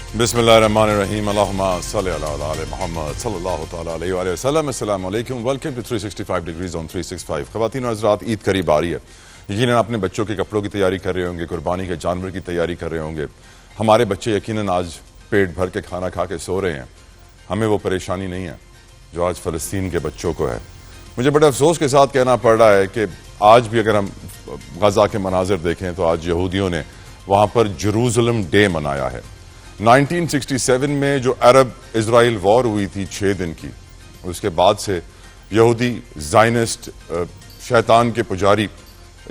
बिस्मिल्लाहिर्रहमानिर्रहीम अल्लाहुम्मा सल्लि अला मुहम्मद सल्लल्लाहु तआला अलैहि वसल्लम। अस्सलामु अलैकुम, वेलकम टू 365 डिग्रीज ऑन 365। ख़वातीन और हज़रात, ईद करीब आ रही है। यकीनन अपने बच्चों के कपड़ों की तैयारी कर रहे होंगे, कुर्बानी के जानवर की तैयारी कर रहे होंगे। हमारे बच्चे यकीनन आज पेट भर के खाना खा के सो रहे हैं। हमें वो परेशानी नहीं है जो आज फ़लस्तीन के बच्चों को है। मुझे बड़े अफसोस के साथ कहना पड़ रहा है कि आज भी अगर हम गजा के मनाजिर देखें तो आज यहूदियों ने वहाँ पर जेरूसलम डे मनाया है। 1967 में जो अरब इजराइल वॉर हुई थी 6 दिन की, उसके बाद से यहूदी ज़ायनिस्ट शैतान के पुजारी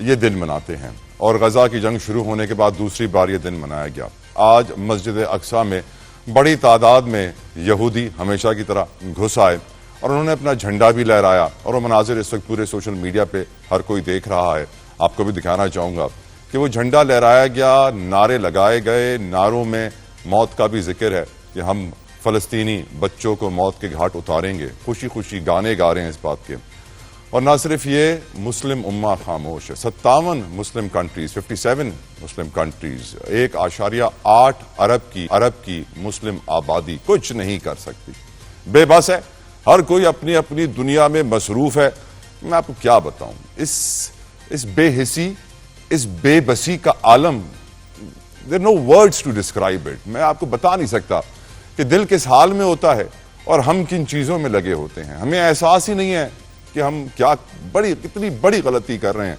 ये दिन मनाते हैं और गजा की जंग शुरू होने के बाद दूसरी बार ये दिन मनाया गया। आज मस्जिद अक्सा में बड़ी तादाद में यहूदी हमेशा की तरह घुस आए और उन्होंने अपना झंडा भी लहराया और वो मनाजिर इस वक्त पूरे सोशल मीडिया पे हर कोई देख रहा है। आपको भी दिखाना चाहूंगा कि वो झंडा लहराया गया, नारे लगाए गए। नारों में मौत का भी जिक्र है कि हम फलस्तीनी बच्चों को मौत के घाट उतारेंगे। खुशी खुशी गाने गा रहे हैं इस बात के। और ना सिर्फ ये, मुस्लिम उम्मा खामोश है। 57 मुस्लिम कंट्रीज, 57 मुस्लिम कंट्रीज, 1.8 अरब की मुस्लिम आबादी कुछ नहीं कर सकती, बेबस है। हर कोई अपनी अपनी दुनिया में मसरूफ है। मैं आपको क्या बताऊं, इस बेहिसी, इस बेबसी का आलम, there no words to describe it. मैं आपको बता नहीं सकता कि दिल किस हाल में होता है और हम किन चीजों में लगे होते हैं। हमें एहसास ही नहीं है कि हम कितनी बड़ी गलती कर रहे हैं,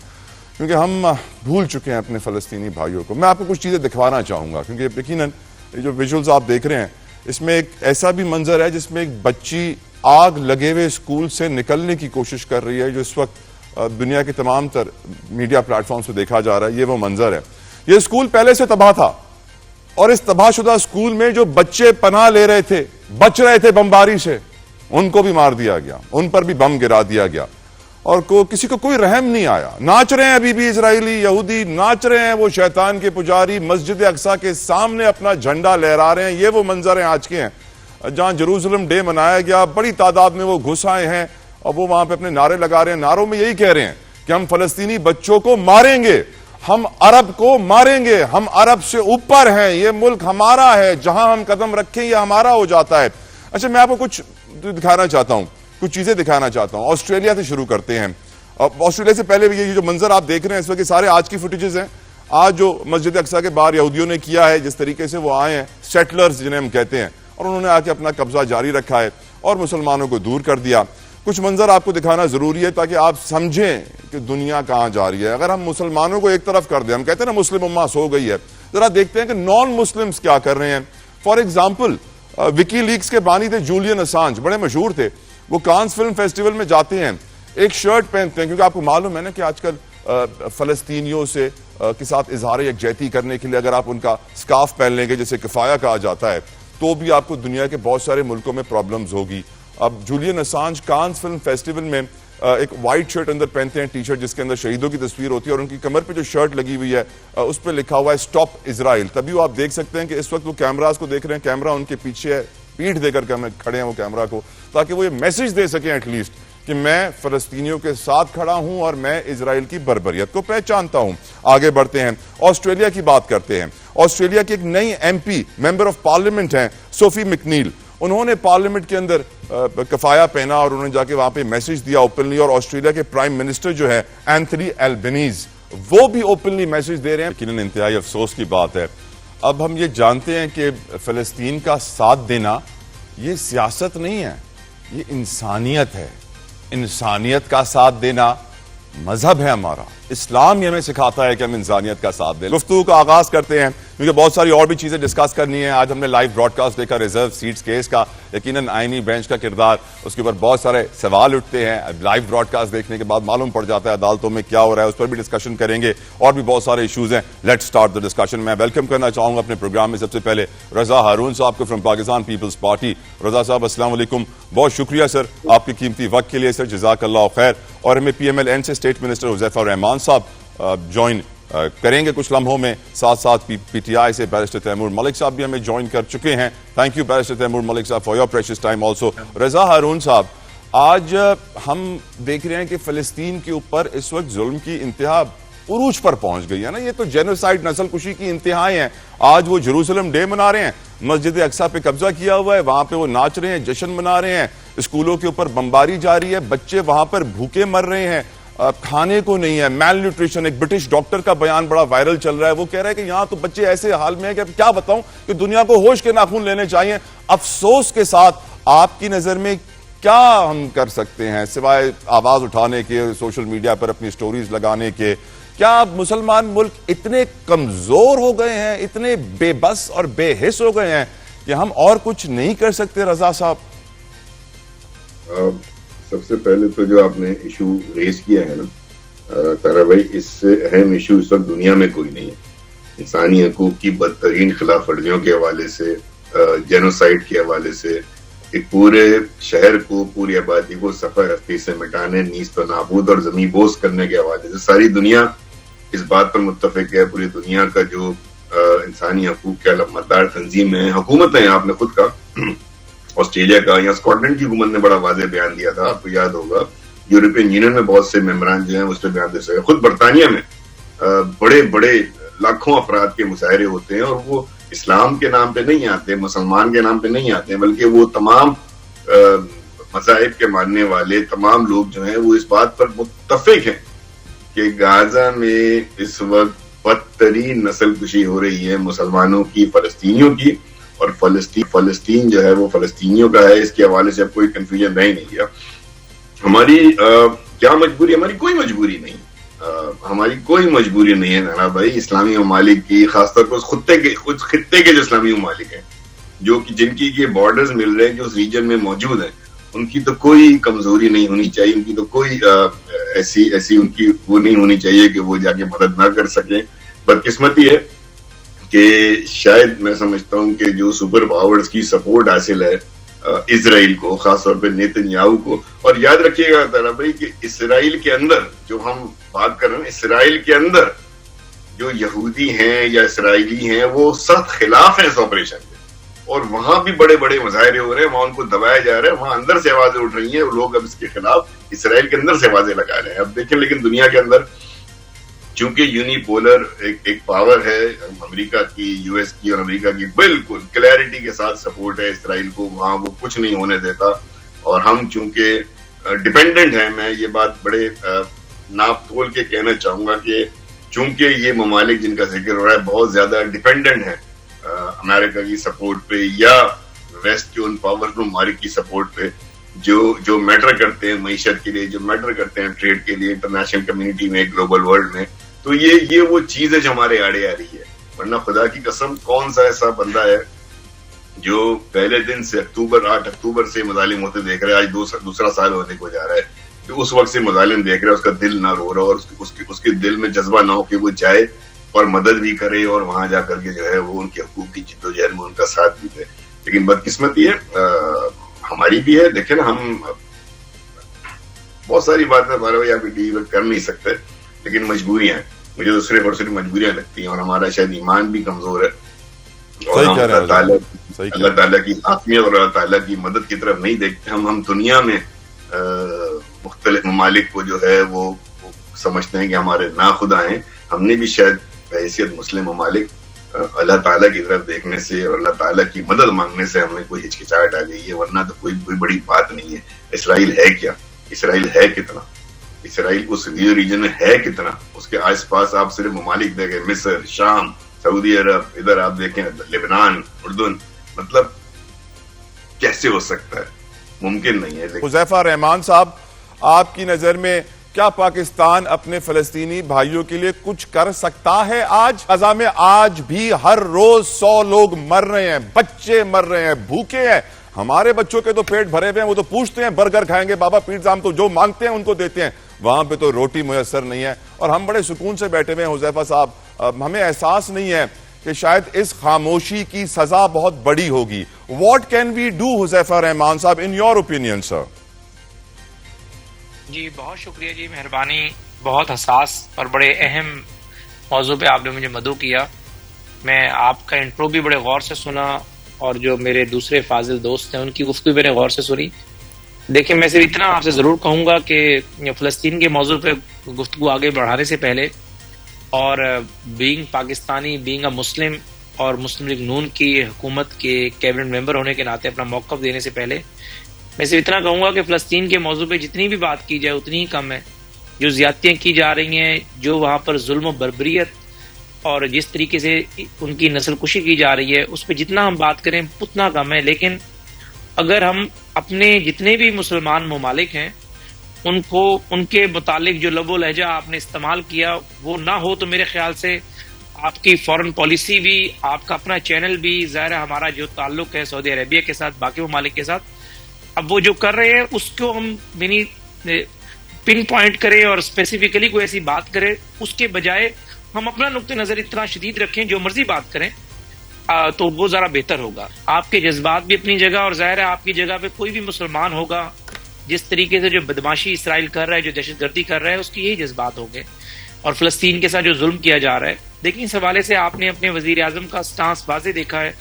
क्योंकि हम भूल चुके हैं अपने फलस्तीनी भाइयों को। मैं आपको कुछ चीजें दिखवाना चाहूंगा, क्योंकि यकीनन जो विजुअल्स आप देख रहे हैं इसमें एक ऐसा भी मंजर है जिसमें एक बच्ची आग लगे हुए स्कूल से निकलने की कोशिश कर रही है, जो इस वक्त दुनिया के तमाम तर मीडिया प्लेटफॉर्म्स पे देखा जा रहा है। ये वो मंजर है। ये स्कूल पहले से तबाह था और इस तबाहशुदा स्कूल में जो बच्चे पनाह ले रहे थे, बच रहे थे बमबारी से, उनको भी मार दिया गया, उन पर भी बम गिरा दिया गया और किसी को कोई रहम नहीं आया। नाच रहे हैं अभी भी इजरायली यहूदी, नाच रहे हैं वो शैतान के पुजारी, मस्जिद अक्सा के सामने अपना झंडा लहरा रहे हैं। ये वो मंजर हैं आज के हैं जहां जेरूसलम डे मनाया गया। बड़ी तादाद में वो घुस आए हैं और वो वहां पे अपने नारे लगा रहे हैं। नारों में यही कह रहे हैं कि हम फलस्तीनी बच्चों को मारेंगे, हम अरब को मारेंगे, हम अरब से ऊपर हैं, ये मुल्क हमारा है, जहां हम कदम रखें ये हमारा हो जाता है। अच्छा, मैं आपको कुछ दिखाना चाहता हूं, कुछ चीजें दिखाना चाहता हूं। ऑस्ट्रेलिया से शुरू करते हैं। ऑस्ट्रेलिया से पहले ये जो मंजर आप देख रहे हैं इस वक्त, सारे आज की फुटेजेस हैं। आज जो मस्जिद अक्सा के बाहर यहूदियों ने किया है, जिस तरीके से वो आए हैं, सेटलर्स जिन्हें हम कहते हैं, और उन्होंने आके अपना कब्जा जारी रखा है और मुसलमानों को दूर कर दिया। कुछ मंजर आपको दिखाना जरूरी है ताकि आप समझें कि दुनिया कहां जा रही है। अगर हम मुसलमानों को एक तरफ कर दें, हम कहते हैं ना मुस्लिम उम्मा सो गई है, जरा देखते हैं कि नॉन मुस्लिम्स क्या कर रहे हैं। फॉर एग्जाम्पल, विकीलीक्स के बानी थे जूलियन असांज, बड़े मशहूर थे। वो कांस फिल्म फेस्टिवल में जाते हैं, एक शर्ट पहनते हैं, क्योंकि आपको मालूम है ना कि आजकल फलस्तीनियों से के साथ इजहार यकजहती करने के लिए अगर आप उनका स्कार्फ पहन लेंगे, जिसे किफाया कहा जाता है, तो भी आपको दुनिया के बहुत सारे मुल्कों में प्रॉब्लम्स होगी। अब Julian Assange Cannes film festival में एक व्हाइट शर्ट अंदर पहनते हैं, टी शर्ट जिसके अंदर शहीदों की तस्वीर होती है, और उनकी कमर पे जो शर्ट लगी हुई है उस पर लिखा हुआ है स्टॉप इजराइल। तभी वो आप देख सकते हैं कि इस वक्त वो कैमरास को देख रहे हैं, कैमरा उनके पीछे है, पीठ देकर के हमें खड़े हैं वो कैमरा को, ताकि वो ये मैसेज दे सकें एटलीस्ट कि मैं फलस्तीनियों के साथ खड़ा हूं और मैं इजराइल की बर्बरियत को पहचानता हूं। आगे बढ़ते हैं, ऑस्ट्रेलिया की बात करते हैं। ऑस्ट्रेलिया की एक नई एमपी, मेंबर ऑफ पार्लियामेंट हैं, सोफी मैकनील। उन्होंने पार्लियामेंट के अंदर कफाया पहना और उन्होंने जाके वहां पे मैसेज दिया ओपनली। और ऑस्ट्रेलिया के प्राइम मिनिस्टर जो है एंथनी एल्बनीज, वो भी ओपनली मैसेज दे रहे हैं। लेकिन इंतहाई अफसोस की बात है, अब हम ये जानते हैं कि फलस्तीन का साथ देना ये सियासत नहीं है, ये इंसानियत है। इंसानियत का साथ देना मजहब है हमारा, इस्लाम ही हमें सिखाता है कि हम इंसानियत का साथ दें। गुफ्तगू का आगाज करते हैं, क्योंकि बहुत सारी और भी चीजें डिस्कस करनी है। आज हमने लाइव ब्रॉडकास्ट देखा रिजर्व सीट्स केस का, यकीनन आईनी बेंच का किरदार, उसके ऊपर बहुत सारे सवाल उठते हैं। लाइव ब्रॉडकास्ट देखने के बाद मालूम पड़ जाता है अदालतों में क्या हो रहा है, उस पर भी डिस्कशन करेंगे। और भी बहुत सारे इशूज हैं। Let's start the discussion. मैं वेलकम करना चाहूंगा अपने प्रोग्राम में सबसे पहले रजा हारून साहब को फ्रॉम पाकिस्तान पीपल्स पार्टी। रजा साहब अस्सलाम वालेकुम, बहुत शुक्रिया सर आपके कीमती वक्त के लिए सर, जज़ाकल्लाह खैर। और हमें PMLN से स्टेट मिनिस्टर हुज़ैफा रहमान साहब ज्वाइन करेंगे कुछ लम्हों में, साथ साथ PTI से बैरिस्टर तैमूर मलिक साहब भी हमें ज्वाइन कर चुके हैं। Thank you barrister Taimur Malik साहब for your precious time also. Raza Haroon साहब, आज हम देख रहे हैं कि फलस्तीन के ऊपर इस वक्त जुल्म की इंतहा उरूज पर पहुंच गई है ना। ये तो जेनोसाइड, नस्ल कुशी की इंतहाएं हैं। आज वो जेरूसलम डे मना रहे हैं, मस्जिद अक्सा पे कब्जा किया हुआ है, वहां पे वो नाच रहे हैं, जश्न मना रहे हैं, स्कूलों के ऊपर बमबारी जारी है, बच्चे वहां पर भूखे मर रहे हैं, खाने को नहीं है, मैल न्यूट्रिशन। एक ब्रिटिश डॉक्टर का बयान बड़ा वायरल चल रहा है, वो कह रहा है कि यहां तो बच्चे ऐसे हाल में है कि अब क्या बताऊं कि दुनिया को होश के नाखून लेने चाहिए। अफसोस के साथ आपकी नजर में क्या हम कर सकते हैं सिवाय आवाज उठाने के, सोशल मीडिया पर अपनी स्टोरीज लगाने के? क्या मुसलमान मुल्क इतने कमजोर हो गए हैं, इतने बेबस और बेहिस हो गए हैं कि हम और कुछ नहीं कर सकते? रजा साहब, सबसे पहले तो जो आपने इशू रेज किया है ना तारा भाई, इससे अहम इशू इस वक्त दुनिया में कोई नहीं है। इंसानी हकूक की बदतरीन खिलाफ वर्जियों के हवाले से, जेनोसाइड के हवाले से, एक पूरे शहर को, पूरी आबादी को सफर हस्ती से मिटाने, नीज तो नाबूद और जमी बोस करने के हवाले से सारी दुनिया इस बात पर मुत्तफिक है। पूरी दुनिया का जो इंसानी हकूक के अलमतदार तंजीम है, हुकूमत है, आपने खुद कहा ऑस्ट्रेलिया का या स्कॉटलैंड की हुकूमत ने बड़ा वाज़ेह बयान दिया था, आपको याद होगा। यूरोपियन यूनियन में बहुत से मेंबरान जो हैं उस पर बयान दे सके। खुद बरतानिया में बड़े बड़े लाखों अफराद के मुशायरे होते हैं और वो इस्लाम के नाम पे नहीं आते, मुसलमान के नाम पे नहीं आते, बल्कि वो तमाम मज़ाहिब के मानने वाले तमाम लोग जो हैं वो इस बात पर मुत्तफिक हैं कि गाजा में इस वक्त बदतरीन नस्ल कुशी हो रही है मुसलमानों की, फलस्तीनियों की, और फलस्तीन जो है वो फलस्तीनियों का है। इसके हवाले से अब कोई कंफ्यूजन रह नहीं गया। हमारी क्या मजबूरी? हमारी कोई मजबूरी नहीं, हमारी कोई मजबूरी नहीं है नाना भाई। इस्लामी ममालिक की, खासतौर पर उस खित्ते के जो इस्लामी ममालिक हैं, जो कि जिनकी ये बॉर्डर्स मिल रहे हैं, जो उस रीजन में मौजूद हैं, उनकी तो कोई कमजोरी नहीं होनी चाहिए, उनकी तो कोई ऐसी उनकी वो नहीं होनी चाहिए कि वो जाके मदद ना कर सके। बदकिस्मती है कि शायद मैं समझता हूं कि जो सुपर पावर्स की सपोर्ट हासिल है इजराइल को, खासतौर पर नेतन्याहू को, और याद रखिएगा तारा भाई कि इसराइल के अंदर जो हम बात कर रहे हैं, इसराइल के अंदर जो यहूदी हैं या इसराइली हैं वो सख्त खिलाफ हैं इस ऑपरेशन के, और वहां भी बड़े बड़े मुजाहरे हो रहे हैं, वहां उनको दबाया जा रहा है, वहां अंदर से आवाजें उठ रही हैं, लोग अब इसके खिलाफ इसराइल के अंदर से आवाजें लगा रहे हैं। अब देखें, लेकिन दुनिया के अंदर चूंकि यूनिपोलर एक पावर है अमेरिका की, यूएस की और अमेरिका की, बिल्कुल क्लैरिटी के साथ सपोर्ट है इसराइल को, वहां वो कुछ नहीं होने देता। और हम चूंकि डिपेंडेंट हैं, मैं ये बात बड़े नाप तोल के कहना चाहूंगा कि चूंकि ये ममालिक जिनका जिक्र हो रहा है बहुत ज्यादा डिपेंडेंट है अमेरिका की सपोर्ट पे या वेस्ट के उन पावरफुल ममालिक की सपोर्ट पे, जो मैटर करते हैं मईशत के लिए, जो मैटर करते हैं ट्रेड के लिए, इंटरनेशनल कम्युनिटी में, ग्लोबल वर्ल्ड में। तो ये वो चीज है जो हमारे आड़े आ रही है। वरना खुदा की कसम, कौन सा ऐसा बंदा है जो पहले दिन से 8 अक्टूबर से मुजालिम होते देख रहा है, आज दूसरा साल होने को जा रहा है, जो उस वक्त से मुजालिम देख रहा है, उसका दिल ना रो रहा और उसके दिल में जज्बा ना हो कि वो जाए और मदद भी करे और वहां जाकर के जो है वो उनके हकूक की जिद्दोजहद में उनका साथ भी दे। लेकिन बदकिस्मती है, हमारी भी है। देखें ना, हम बहुत सारी बातें हमारे भाई अभी डील कर नहीं सकते, लेकिन मजबूरियां हैं, मुझे तो सिर्फ और सिर्फ मजबूरियां लगती हैं, और हमारा शायद ईमान भी कमजोर है और हम अल्लाह ताला की हाकमियत और अल्लाह ताला की मदद की तरफ नहीं देखते। हम दुनिया में मुख्तलिफ ममालिक को जो है वो समझते हैं कि हमारे ना खुदा हैं। हमने भी शायद बहैसियत मुस्लिम ममालिक अल्लाह ताला की तरफ देखने से और अल्लाह ताला की मदद मांगने से हमें कोई हिचकिचाहट आ गई है, वरना तो कोई बड़ी बात नहीं है। इसराइल है क्या? इसराइल है कितना? इसराइल उस रीजन में है कितना? उसके आस पास आप सिर्फ ममालिक देखें, मिस्र, शाम, सऊदी अरब, इधर आप देखें लेबनान, उर्दून, मतलब कैसे हो सकता है? मुमकिन नहीं है। हुज़ैफा रहमान साहब, आपकी नजर में क्या पाकिस्तान अपने फलस्तीनी भाइयों के लिए कुछ कर सकता है? आज गाजा में आज भी हर रोज 100 लोग मर रहे हैं, बच्चे मर रहे हैं, भूखे हैं। हमारे बच्चों के तो पेट भरे हुए हैं, वो तो पूछते हैं बर्गर खाएंगे बाबा, पिज्जा, हम तो जो मांगते हैं उनको देते हैं। वहां पे तो रोटी मुयसर नहीं है और हम बड़े सुकून से बैठे हुए हैं। हुज़ैफा साहब, हमें एहसास नहीं है कि शायद इस खामोशी की सजा बहुत बड़ी होगी। What can we do Huzaifa Rahman साहब, इन योर ओपिनियन सर? जी बहुत शुक्रिया जी, मेहरबानी। बहुत हसास और बड़े अहम मौजू पे आपने मुझे मदऊ किया। मैं आपका इंट्रो भी बड़े गौर से सुना और जो मेरे दूसरे फाजिल दोस्त हैं उनकी गुफ्तगू मैंने गौर से सुनी। देखिए, मैं सिर्फ इतना आपसे ज़रूर कहूँगा कि फ़लस्तीन के मौजू पे गुफ्तगू आगे बढ़ाने से पहले और बीइंग पाकिस्तानी, बीइंग अ मुस्लिम और मुस्लिम लीग नून की हुकूमत के कैबिनेट मेंबर होने के नाते अपना मौक़िफ़ देने से पहले मैं सिर्फ इतना कहूँगा कि फ़लस्तीन के मौजू पे जितनी भी बात की जाए उतनी ही कम है। जो ज़्यादतियाँ की जा रही हैं, जो वहाँ पर जुल्म और बर्बरियत और जिस तरीके से उनकी नस्लकुशी की जा रही है, उस पर जितना हम बात करें उतना कम है। लेकिन अगर हम अपने जितने भी मुसलमान ममालिक हैं उनको उनके मुतालिक जो लबो लहजा आपने इस्तेमाल किया वो ना हो, तो मेरे ख्याल से आपकी फॉरेन पॉलिसी भी, आपका अपना चैनल भी, ज़ाहिर है हमारा जो ताल्लुक है सऊदी अरेबिया के साथ, बाकी ममालिक के साथ, अब वो जो कर रहे हैं उसको हम यानी पिन पॉइंट करें और स्पेसिफिकली कोई ऐसी बात करें, उसके बजाय हम अपना नुक्ते नजर इतना शदीद रखें, जो मर्जी बात करें, तो वो जरा बेहतर होगा। आपके जज्बात भी अपनी जगह, और जाहिर है आपकी जगह पे कोई भी मुसलमान होगा जिस तरीके से जो बदमाशी इसराइल कर रहा है, जो दहशतगर्दी कर रहा है, उसकी यही जज्बात होंगे। और फलस्तीन के साथ जो जुल्म किया जा रहा है, देखिए इस हवाले से आपने अपने वजीर आजम का स्टांस वाज़े देखा है,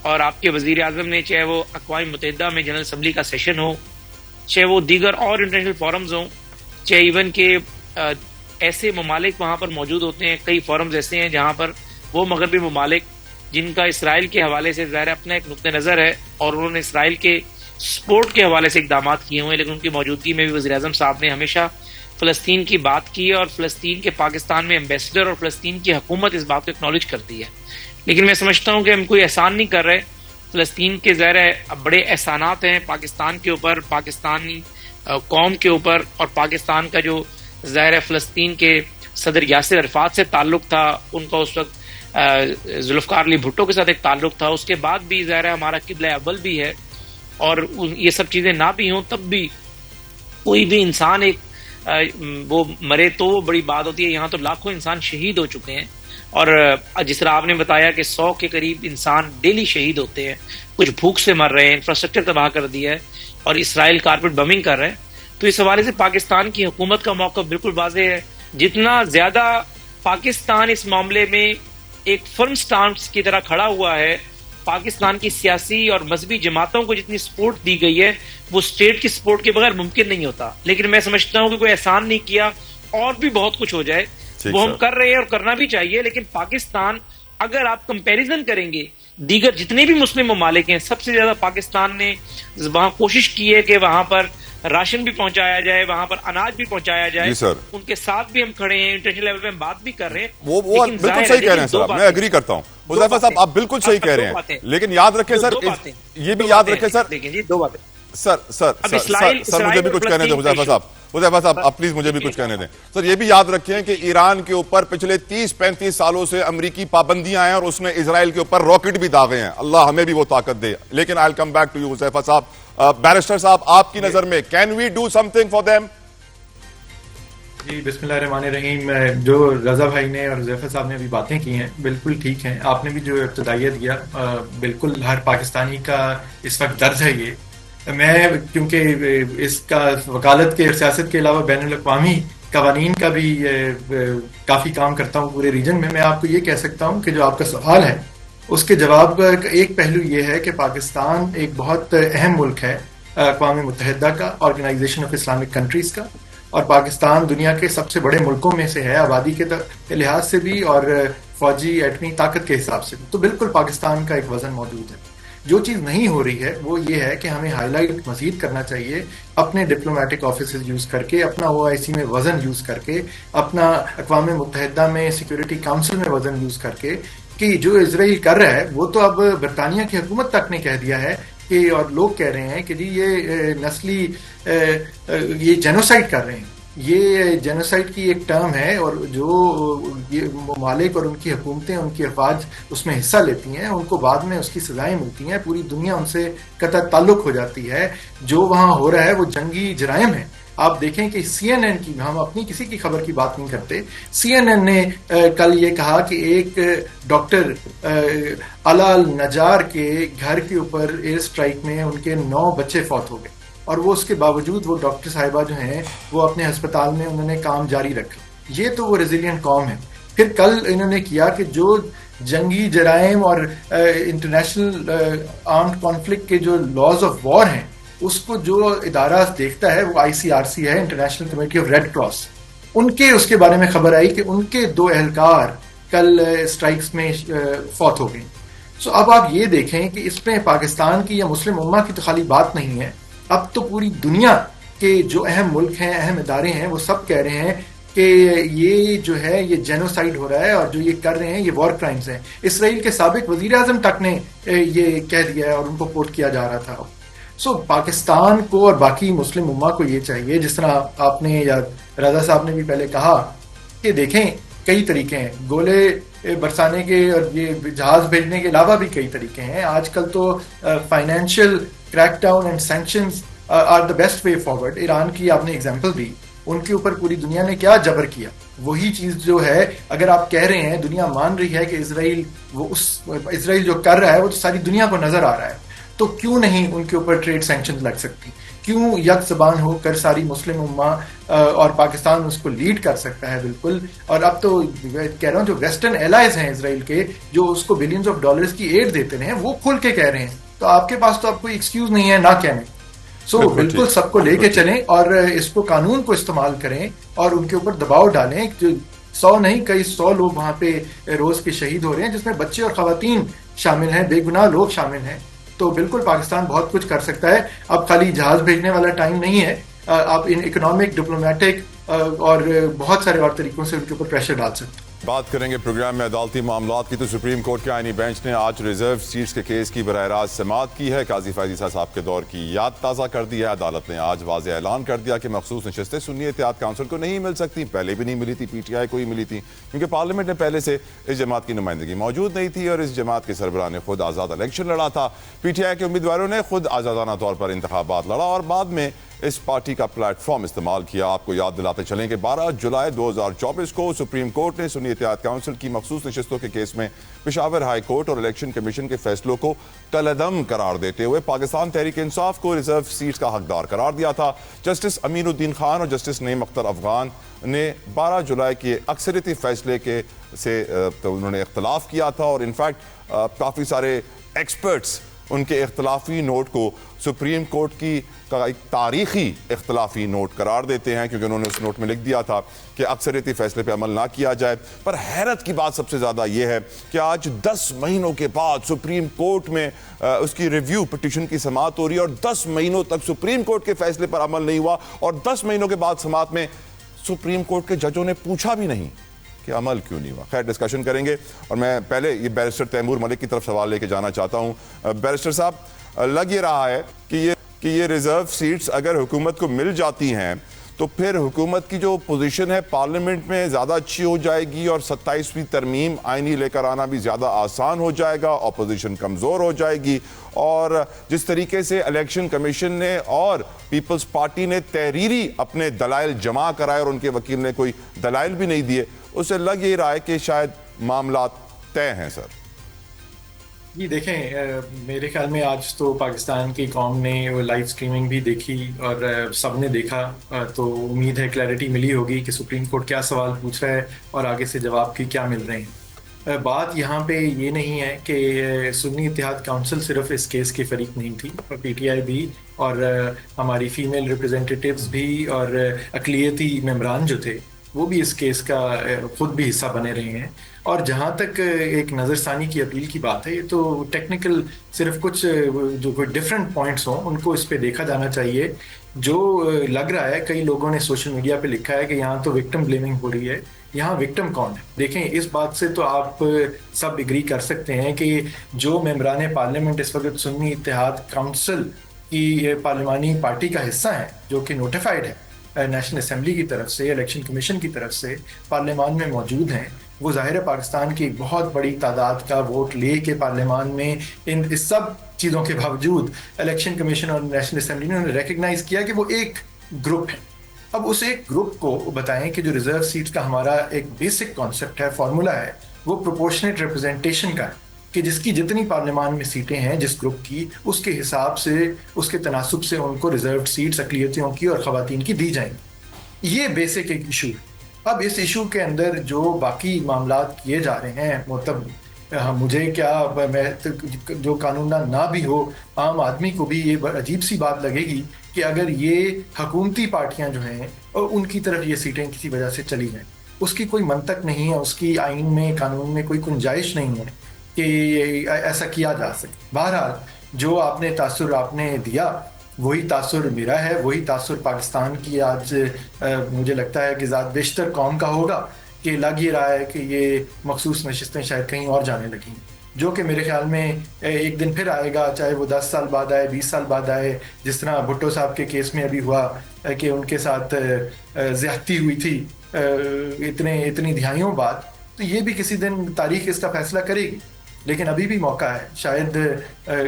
और आपके वजीर आजम ने, चाहे वो अक़वाम मुत्तहिदा में जनरल असम्बली का सेशन हो, चाहे वो दीगर और इंटरनेशनल फोरम्स हों, चाहे इवन के ऐसे ममालिक वहाँ पर मौजूद होते हैं, कई फोरम्स ऐसे हैं जहाँ पर वो मगरबी ममालिक जिनका इसराइल के हवाले से ज़ाहिर अपना एक नुक्ते नज़र है और उन्होंने इसराइल के सपोर्ट के हवाले से इक़दाम किए हुए हैं, लेकिन उनकी मौजूदगी में भी वज़ीर आज़म साहब ने हमेशा फ़लस्तीन की बात की है और फ़लस्तीन के पाकिस्तान में एम्बेसडर और फ़लस्तीन की हुकूमत इस बात को एक्नॉलेज करती है। लेकिन मैं समझता हूँ कि हम कोई एहसान नहीं कर रहे। फ़लस्तीन के ज़ाहिर है बड़े एहसानात हैं पाकिस्तान के ऊपर, पाकिस्तानी कौम के ऊपर, और पाकिस्तान का जो ज़ाहिर है फ़लस्तीन के सदर यासिर अरफात से ताल्लुक़ था, उनका उस वक्त जुल्फ़िकार अली भुट्टो के साथ एक ताल्लुक़ था, उसके बाद भी ज़ाहिर है हमारा किबला अव्वल भी है, और ये सब चीज़ें ना भी हों तब भी कोई भी इंसान एक वो मरे तो वो बड़ी बात होती है। यहाँ तो लाखों इंसान शहीद हो चुके हैं, और जिस तरह आपने बताया कि 100 के करीब इंसान डेली शहीद होते हैं, कुछ भूख से मर रहे हैं, इंफ्रास्ट्रक्चर तबाह कर दिया है, और इसराइल कारपेट बमिंग कर रहे हैं। तो इस हवाले से पाकिस्तान की हुकूमत का मौक़िफ़ बिल्कुल वाज़ेह है। जितना ज्यादा पाकिस्तान इस मामले में एक फर्म स्टांस की तरह खड़ा हुआ है, पाकिस्तान की सियासी और मजहबी जमातों को जितनी सपोर्ट दी गई है वो स्टेट की सपोर्ट के बगैर मुमकिन नहीं होता। लेकिन मैं समझता हूं कि कोई एहसान नहीं किया, और भी बहुत कुछ हो जाए वो हम कर रहे हैं और करना भी चाहिए। लेकिन पाकिस्तान, अगर आप कंपैरिजन करेंगे दीगर जितने भी मुस्लिम ममालिक हैं, सबसे ज्यादा पाकिस्तान ने वहां कोशिश की है कि वहां पर राशन भी पहुंचाया जाए, वहां पर अनाज भी पहुंचाया जाए। सर, उनके साथ भी हम खड़े हैं, इंटरनेशनल लेवल पे हम बात भी कर रहे हैं। वो बिल्कुल सही कह रहे हैं सर, मैं एग्री करता हूँ। हुज़ैफा साहब आप बिल्कुल सही कह रहे हैं, लेकिन याद रखें सर, ये भी याद रखें सर, देखिए जी, दो बातें सर मुझे भी कुछ कहने दें हुज़ैफा साहब, आप प्लीज मुझे भी कुछ कहने दें सर। ये भी याद रखें कि ईरान के ऊपर पिछले 30-35 सालों से अमेरिकी पाबंदियां हैं और उसने इजराइल के ऊपर रॉकेट भी दागे हैं। अल्लाह हमें भी वो ताकत दे। लेकिन I will come back to you Huzaifa साहब। बैरिस्टर साहब, आपकी नजर में can we do something for them? जी, बिस्मिल्लाहिर्रहमानिर्रहीम। जो रजा भाई ने और हुज़ैफा साहब ने अभी बातें की हैं बिल्कुल ठीक हैं। आपने भी जो इब्तिदाइया दिया, बिल्कुल हर पाकिस्तानी का इस वक्त दर्द है ये। मैं क्योंकि इसका वकालत के और सियासत के अलावा बैनुल-अक़वामी कवानीन का भी काफ़ी काम करता हूँ पूरे रीजन में, मैं आपको ये कह सकता हूँ कि जो आपका सवाल है उसके जवाब का एक पहलू ये है कि पाकिस्तान एक बहुत अहम मुल्क है अक़वाम मुत्तहिदा का, ऑर्गेनाइजेशन ऑफ इस्लामिक कंट्रीज़ का, और पाकिस्तान दुनिया के सबसे बड़े मुल्कों में से है, आबादी के लिहाज से भी और फौजी एटमी ताकत के हिसाब से भी। तो बिल्कुल पाकिस्तान का एक वजन मौजूद है। जो चीज़ नहीं हो रही है वो ये है कि हमें हाईलाइट मजीद करना चाहिए अपने डिप्लोमेटिक ऑफिस यूज़ करके, अपना OIC में वज़न यूज़ करके, अपना अक़वाम मुत्तहिदा में सिक्योरिटी काउंसिल में वज़न यूज़ करके, कि जो इजराइल कर रहा है वो तो अब बरतानिया की हुकूमत तक ने कह दिया है कि, और लोग कह रहे हैं कि जी ये नस्ली ये जेनोसाइड कर रहे हैं। ये जेनोसाइड की एक टर्म है, और जो ये ममालिक और उनकी हुकूमतें, उनकी अफवाज उसमें हिस्सा लेती हैं, उनको बाद में उसकी सजाएं मिलती हैं, पूरी दुनिया उनसे कतई ताल्लुक हो जाती है। जो वहाँ हो रहा है वो जंगी जराइम है। आप देखें कि CNN की, हम अपनी किसी की खबर की बात नहीं करते, CNN ने कल ये कहा कि एक डॉक्टर अलाल नजार के घर के ऊपर एयर स्ट्राइक में उनके 9 बच्चे फौत हो गए, और वो उसके बावजूद वो डॉक्टर साहिबा जो हैं वो अपने अस्पताल में उन्होंने काम जारी रखा। ये तो वो रेजिलियंट कौम है। फिर कल इन्होंने किया कि जो जंगी जराइम और इंटरनेशनल आर्म्ड कॉन्फ्लिक्ट के जो लॉज ऑफ वॉर हैं उसको जो इदारा देखता है वो ICRC है, international committee of red cross. उनके उसके बारे में खबर आई कि उनके 2 एहलकार कल स्ट्राइक्स में फौत हो गए। सो अब आप ये देखें कि इसमें पाकिस्तान की या मुस्लिम उम्मा की तो खाली बात नहीं है, अब तो पूरी दुनिया के जो अहम मुल्क हैं, अहम इदारे हैं, वो सब कह रहे हैं कि ये जो है ये जेनोसाइड हो रहा है और जो ये कर रहे हैं ये वॉर क्राइम्स हैं। इसराइल के साबिक वजीर आजम तक ने ये कह दिया है और उनको कोट किया जा रहा था। सो पाकिस्तान को और बाकी मुस्लिम उम्मा को ये चाहिए, जिस तरह आपने या रजा साहब ने भी पहले कहा कि देखें कई तरीके हैं गोले बरसाने के और ये जहाज भेजने के अलावा भी कई तरीके हैं। आजकल तो financial crackdown and sanctions are the best way forward. Iran की आपने एग्जांपल दी, उनके ऊपर पूरी दुनिया ने क्या जबर किया, वही चीज जो है अगर आप कह रहे हैं दुनिया मान रही है कि इसराइल जो कर रहा है वो तो सारी दुनिया को नजर आ रहा है, तो क्यों नहीं उनके ऊपर ट्रेड सैंक्शन लग सकती? क्यों यक ज़बान होकर सारी मुस्लिम उम्मा और पाकिस्तान उसको लीड कर सकता है बिल्कुल। और अब तो कह रहा हूँ जो वेस्टर्न एलाइज हैं इसराइल के, जो उसको बिलियंस ऑफ डॉलर्स की एड देते रहे हैं, वो खुल के कह रहे हैं, तो आपके पास तो अब कोई एक्सक्यूज नहीं है ना कहने। सो बिल्कुल सबको लेके चलें और इसको कानून को इस्तेमाल करें और उनके ऊपर दबाव डालें। जो 100 नहीं कई 100 लोग वहां पे रोज के शहीद हो रहे हैं, जिसमें बच्चे और खवातीन शामिल हैं, बेगुनाह लोग शामिल हैं। तो बिल्कुल पाकिस्तान बहुत कुछ कर सकता है। अब खाली जहाज भेजने वाला टाइम नहीं है, आप इन इकोनॉमिक, डिप्लोमेटिक और बहुत सारे और तरीकों से उनके ऊपर प्रेशर डाल सकते हैं। बात करेंगे प्रोग्राम में अदालती मामलात की। तो सुप्रीम कोर्ट के आईनी बेंच ने आज रिजर्व सीट्स के केस की बरह रास्त समाअत की है। काजी फैज़ ईसा साहब के दौर की याद ताज़ा कर दी है। अदालत ने आज वाज़े ऐलान कर दिया कि मखसूस नशस्तें सुन्नी इत्तेहाद काउंसिल को नहीं मिल सकती। पहले भी नहीं मिली थी, PTI को ही मिली थी, क्योंकि पार्लियामेंट में पहले से इस जमात की नुमाइंदगी मौजूद नहीं थी और इस जमात के सरबराह ने खुद आज़ाद इलेक्शन लड़ा था। PTI के उम्मीदवारों ने खुद आज़ादाना तौर पर इंतखाबात लड़ा और बाद में इस पार्टी का प्लेटफॉर्म इस्तेमाल किया। आपको याद दिलाते चलें कि 12 जुलाई 2024 को सुप्रीम कोर्ट ने सुन्नी इत्तेहाद काउंसिल की मखसूस नशस्तों के केस में पेशावर हाई कोर्ट और इलेक्शन कमीशन के फैसलों को कलअदम करार देते हुए पाकिस्तान तहरीक इंसाफ को रिजर्व सीट का हकदार करार दिया था। जस्टिस अमीनुद्दीन खान और जस्टिस नईम अख्तर अफगान ने 12 जुलाई के अक्सरियती फैसले से तो उन्होंने इख्तलाफ किया था और इनफैक्ट काफ़ी सारे एक्सपर्ट्स उनके इख्तलाफी नोट को सुप्रीम कोर्ट की का एक तारीखी इख्तलाफी नोट करार देते हैं, क्योंकि उन्होंने उस नोट में लिख दिया था कि अक्सरियती फैसले पे अमल ना किया जाए। पर हैरत की बात सबसे ज़्यादा यह है कि आज 10 महीनों के बाद सुप्रीम कोर्ट में उसकी रिव्यू पिटीशन की समाअत हो रही है और 10 महीनों तक सुप्रीम कोर्ट के फैसले पर अमल नहीं हुआ और 10 महीनों के बाद समाअत में सुप्रीम कोर्ट के जजों ने पूछा भी नहीं कि अमल क्यों नहीं हुआ। खैर, डिस्कशन करेंगे और मैं पहले ये बैरिस्टर तैमूर मलिक की तरफ सवाल लेके जाना चाहता हूँ। बैरिस्टर साहब, लग ये रहा है कि ये रिजर्व सीट्स अगर हुकूमत को मिल जाती हैं तो फिर हुकूमत की जो पोजीशन है पार्लियामेंट में ज़्यादा अच्छी हो जाएगी और 27वीं तरमीम आईनी लेकर आना भी ज़्यादा आसान हो जाएगा, अपोजिशन कमज़ोर हो जाएगी। और जिस तरीके से इलेक्शन कमीशन ने और पीपल्स पार्टी ने तहरीरी अपने दलाइल जमा कराए और उनके वकील ने कोई दलाइल भी नहीं दिए, उससे लग ये रहा है कि शायद मामला तय हैं। सर जी देखें, मेरे ख्याल में आज तो पाकिस्तान की कौम ने वो लाइव स्ट्रीमिंग भी देखी और सब ने देखा, तो उम्मीद है क्लैरिटी मिली होगी कि सुप्रीम कोर्ट क्या सवाल पूछ रहा है और आगे से जवाब की क्या मिल रहे हैं। बात यहाँ पे ये नहीं है कि सुन्नी इत्तेहाद काउंसिल सिर्फ इस केस की फरीक नहीं थी, और PTI भी और हमारी फीमेल रिप्रेजेंटेटिव्स भी और अक़लियती मेंबरान जो थे वो भी इस केस का खुद भी हिस्सा बने रहे हैं। और जहाँ तक एक नज़रसानी की अपील की बात है, ये तो टेक्निकल सिर्फ कुछ जो कोई डिफरेंट पॉइंट्स हों उनको इस पे देखा जाना चाहिए। जो लग रहा है, कई लोगों ने सोशल मीडिया पे लिखा है कि यहाँ तो विक्टिम ब्लेमिंग हो रही है, यहाँ विक्टिम कौन है? देखें, इस बात से तो आप सब एग्री कर सकते हैं कि जो मेंबरान पार्लियामेंट इस वक्त सुन्नी इत्तेहाद काउंसिल की पार्लिमानी पार्टी का हिस्सा है, जो कि नोटिफाइड है नेशनल असेंबली की तरफ से, इलेक्शन कमीशन की तरफ से, पार्लियामान में मौजूद हैं, वो ज़ाहिर है पाकिस्तान की बहुत बड़ी तादाद का वोट ले के पार्लियामान में इस सब चीज़ों के बावजूद इलेक्शन कमीशन और नेशनल असेंबली ने उन्हें रिकग्नाइज़ किया कि वो एक ग्रुप है। अब उस एक ग्रुप को बताएं कि जो रिजर्व सीट्स का हमारा एक बेसिक कॉन्सेप्ट है, फार्मूला है, वो प्रोपोर्शनेट रिप्रेजेंटेशन का है कि जिसकी जितनी पार्लियामान में सीटें हैं जिस ग्रुप की, उसके हिसाब से, उसके तनासुब से उनको रिजर्व सीट्स अक़लियतियों की और ख़वातीन की दी जाएंगी। ये बेसिक एक इशू है। अब इस इशू के अंदर जो बाकी मामलात किए जा रहे हैं, मतलब मुझे क्या, मैं जो कानून ना भी हो, आम आदमी को भी ये अजीब सी बात लगेगी कि अगर ये हुकूमती पार्टियां जो हैं और उनकी तरफ ये सीटें किसी वजह से चली जाएं, उसकी कोई मंतक नहीं है, उसकी आइन में, कानून में कोई गुंजाइश नहीं है कि ऐसा किया जा सके। बहरहाल जो आपने तासुर आपने दिया वही तासुर मेरा है, वही तासुर पाकिस्तान की आज मुझे लगता है कि ज़्यादा बेशतर कौम का होगा कि लग ही रहा है कि ये मखसूस नशिस्तें शायद कहीं और जाने लगी, जो कि मेरे ख्याल में एक दिन फिर आएगा, चाहे वो 10 साल बाद आए, 20 साल बाद आए, जिस तरह भुट्टो साहब के केस में अभी हुआ कि उनके साथ ज्यादती हुई थी इतनी दिहाइयों बाद। तो ये भी किसी दिन तारीख इसका फैसला करेगी, लेकिन अभी भी मौका है, शायद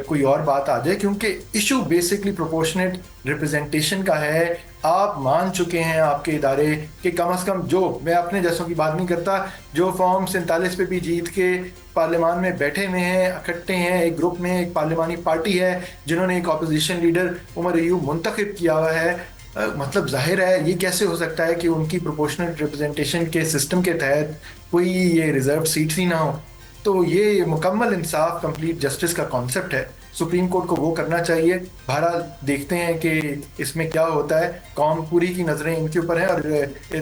कोई और बात आ जाए, क्योंकि इशू बेसिकली प्रोपोर्शनेट रिप्रेजेंटेशन का है। आप मान चुके हैं आपके इदारे कि कम से कम, जो मैं अपने जैसों की बात नहीं करता, जो फॉर्म 47 पे भी जीत के पार्लियामान में बैठे हुए हैं, इकट्ठे हैं, एक ग्रुप में, एक पार्लियामानी पार्टी है जिन्होंने एक अपोजिशन लीडर उमर अयूब मुंतखब किया हुआ है, मतलब जाहिर है ये कैसे हो सकता है कि उनकी प्रोपोर्शनल रिप्रेजेंटेशन के सिस्टम के तहत कोई ये रिजर्व सीट्स ही ना हो। तो ये मुकम्मल इंसाफ, कंप्लीट जस्टिस का कॉन्सेप्ट है, सुप्रीम कोर्ट को वो करना चाहिए। बहरहाल देखते हैं कि इसमें क्या होता है, कौम पूरी की नज़रें इनके ऊपर है और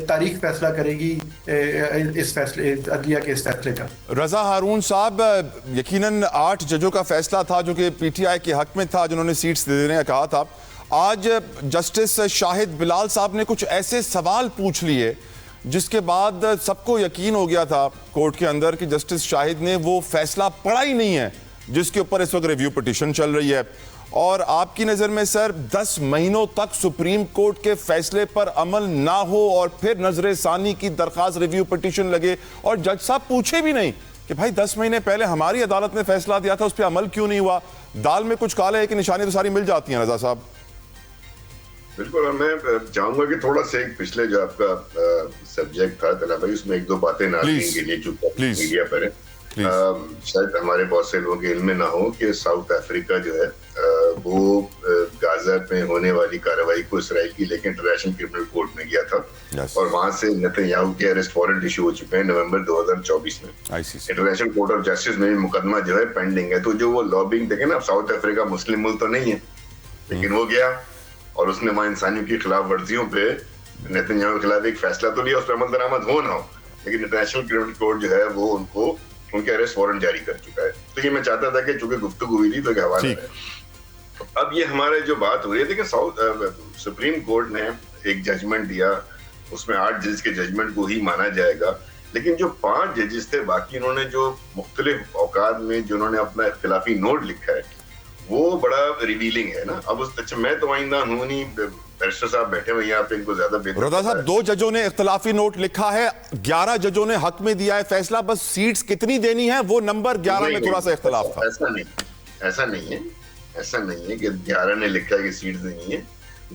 तारीख फैसला करेगी इस फैसले, अदलिया के इस फैसले का। रजा हारून साहब, यकीनन 8 जजों का फैसला था जो कि पीटीआई के हक में था, जिन्होंने सीट्स दे देने का कहा था। आज जस्टिस शाहिद बिलाल साहब ने कुछ ऐसे सवाल पूछ लिए जिसके बाद सबको यकीन हो गया था कोर्ट के अंदर कि जस्टिस शाहिद ने वो फैसला पढ़ा ही नहीं है जिसके ऊपर इस वक्त रिव्यू पिटीशन चल रही है। और आपकी नज़र में सर 10 महीनों तक सुप्रीम कोर्ट के फैसले पर अमल ना हो और फिर नजर सानी की दरखास्त रिव्यू पिटीशन लगे और जज साहब पूछे भी नहीं कि भाई 10 महीने पहले हमारी अदालत ने फैसला दिया था, उस पर अमल क्यों नहीं हुआ? दाल में कुछ काले है कि निशानी तो सारी मिल जाती है। रजा साहब बिल्कुल, मैं चाहूंगा कि थोड़ा सा एक पिछले जो आपका सब्जेक्ट था तला भाई, उसमें एक दो बातें नाज़रीन के लिए जो मीडिया पर है, शायद हमारे बहुत से लोगों के इल्म में ना हो कि साउथ अफ्रीका जो है वो गाजा में होने वाली कार्रवाई को इसराइल की लेकर इंटरनेशनल क्रिमिनल कोर्ट में गया था। और वहां से नेतन्याहू के अरेस्ट वारंट इशू हो चुके हैं नवंबर 2024 में। इंटरनेशनल कोर्ट ऑफ जस्टिस में भी मुकदमा जो है पेंडिंग है। तो जो वो लॉबिंग देखे ना, साउथ अफ्रीका मुस्लिम मुल्क तो नहीं है, लेकिन वो गया और उसने वहां इंसानियों की खिलाफ वर्जियों पे नेतन्याहू के खिलाफ एक फैसला तो लिया, उस पर अमल दरामद हो ना हो, लेकिन इंटरनेशनल क्रिमिनल कोर्ट जो है वो उनको उनके अरेस्ट वारंट जारी कर चुका है। तो ये मैं चाहता था कि चूंकि गुफ्तगू हुई थी तो क्या हवाला है। अब ये हमारे जो बात हो रही है कि सुप्रीम कोर्ट ने एक जजमेंट दिया, उसमें 8 जज के जजमेंट को ही माना जाएगा, लेकिन जो 5 जजेस थे बाकी उन्होंने जो मुख्तलिफ औकात में जो उन्होंने अपना इख्तिलाफी नोट लिखा है वो बड़ा रिवीलिंग है ना। अब अच्छा, मैं तो आइंदा हूं नहीं, बैरिस्टर साहब बैठे हुए यहाँ पे, इनको ज्यादा बेहतर। रजा साहब, 2 जजों ने इख्तिलाफी नोट लिखा है, 11 जजों ने हक में दिया है फैसला, बस सीट्स कितनी देनी है वो नंबर 11 में थोड़ा सा इख्तिलाफ था। ऐसा नहीं है कि 11 ने लिखा है कि सीट्स देनी है।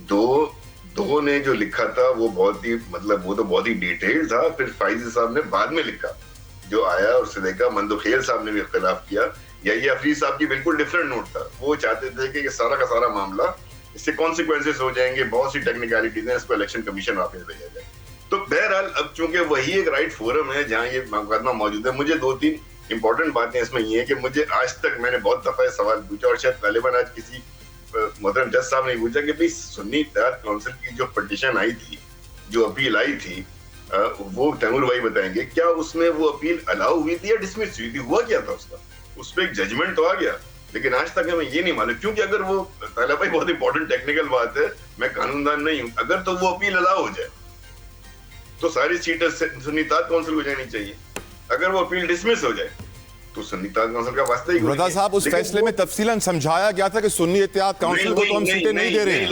दो ने जो लिखा था वो बहुत ही, मतलब वो तो बहुत ही डिटेल था। फिर फाइज साहब ने बाद में लिखा, जो आया और उससे देखा, मंदुखेल साहब ने भी इख्तिलाफ किया, या हफीज साहब की बिल्कुल डिफरेंट नोट था। वो चाहते थे कि सारा का सारा मामला, इससे कॉन्सिक्वेंसेस हो जाएंगे, बहुत सी टेक्निकलिटीज हैं, इसको इलेक्शन कमीशन वापस भेजा जाए। तो बहरहाल अब चूंकि वही एक राइट फोरम है जहां ये मुकदमा मौजूद है, मुझे 2-3 इंपॉर्टेंट बातें इसमें ये है कि मुझे आज तक, मैंने बहुत दफा सवाल पूछा और शायद तालिबान आज किसी मोहतरम जज साहब ने पूछा कि भाई सुन्नी इत्तेहाद काउंसिल की जो पिटीशन आई थी, जो अपील आई थी, वो तैमूर भाई बताएंगे, क्या उसमें वो अपील अलाउ हुई थी या डिसमिस हुई थी? हुआ क्या था उसका? उस पर एक जजमेंट तो आ गया, लेकिन आज तक हमें ये नहीं मालूम, क्योंकि अगर वो, ताला भाई बहुत इंपॉर्टेंट टेक्निकल बात है, मैं कानूनदान नहीं हूं, अगर तो वो अपील अलाउ हो जाए तो सारी सीटें सुन्नी इत्तेहाद काउंसिल को जानी चाहिए। अगर वो अपील डिसमिस हो जाए तो सुन्नी इत्तेहाद काउंसिल का वास्ता ही। रजा साहब, उस फैसले में तफसीलन समझाया गया था कि सुन्नी इत्तेहाद काउंसिल को तो हम सीटें नहीं दे रहे हैं।